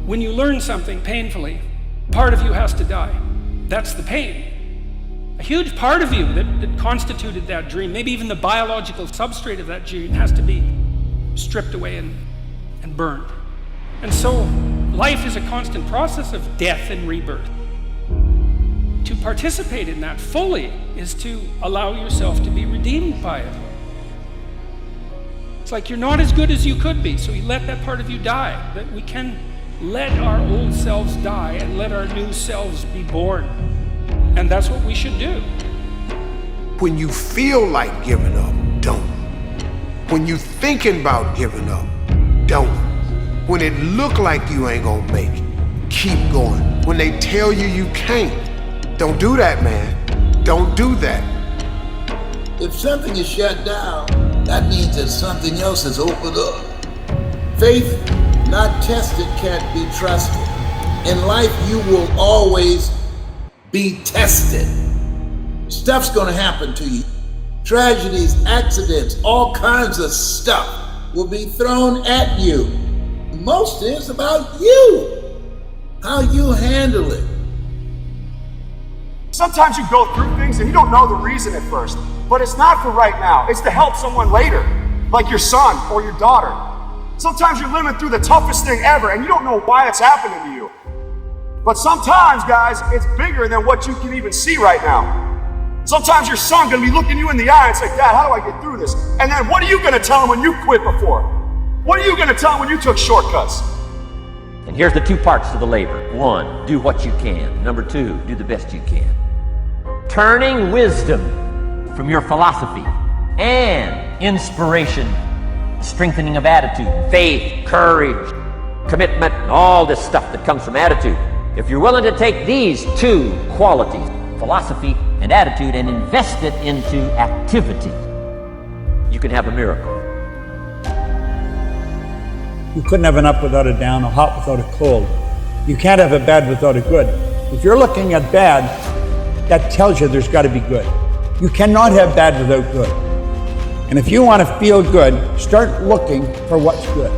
When you learn something painfully, part of you has to die. That's the pain. A huge part of you that constituted that dream, maybe even the biological substrate of that dream, has to be stripped away and burned. And so life is a constant process of death and rebirth. To participate in that fully is to allow yourself to be redeemed by it. It's like you're not as good as you could be, so you let that part of you die. That we can let our old selves die and let our new selves be born. And that's what we should do. When you feel like giving up, don't. When you thinking about giving up, don't. When it look like you ain't gonna make it, keep going. When they tell you you can't, don't do that, man. Don't do that. If something is shut down, that means that something else has opened up. Faith not tested can't be trusted. In life, you will always be tested. Stuff's gonna happen to you. Tragedies, accidents, all kinds of stuff will be thrown at you. Most is about you, how you handle it. Sometimes you go through things and you don't know the reason at first, but it's not for right now. It's to help someone later, like your son or your daughter. Sometimes you're living through the toughest thing ever and you don't know why it's happening to you. But sometimes, guys, it's bigger than what you can even see right now. Sometimes your son gonna be looking you in the eye and say, Dad, how do I get through this? And then what are you gonna tell him when you quit before? What are you gonna tell him when you took shortcuts? And here's the two parts to the labor. One, do what you can. Number two, do the best you can. Turning wisdom from your philosophy and inspiration, strengthening of attitude, faith, courage, commitment, all this stuff that comes from attitude. If you're willing to take these two qualities, philosophy and attitude, and invest it into activity, you can have a miracle. You couldn't have an up without a down, a hot without a cold. You can't have a bad without a good. If you're looking at bad, that tells you there's got to be good. You cannot have bad without good. And if you want to feel good, start looking for what's good.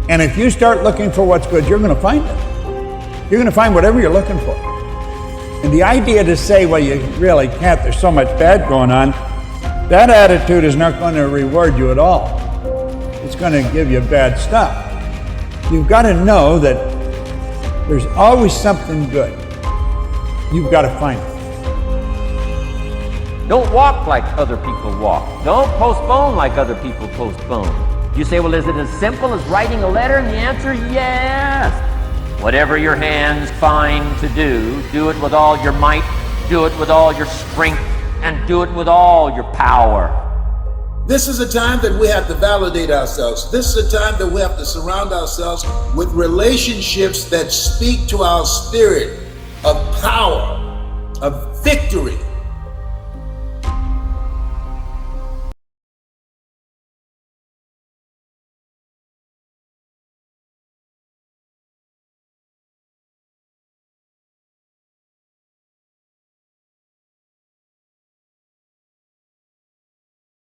And if you start looking for what's good, you're going to find it. You're going to find whatever you're looking for. And the idea to say, well, you really can't, there's so much bad going on, that attitude is not going to reward you at all. It's going to give you bad stuff. You've got to know that there's always something good. You've got to find it. Don't walk like other people walk. Don't postpone like other people postpone. You say, well, is it as simple as writing a letter? And the answer is yes. Whatever your hands find to do, do it with all your might, do it with all your strength, and do it with all your power. This is a time that we have to validate ourselves. This is a time that we have to surround ourselves with relationships that speak to our spirit of power, of victory,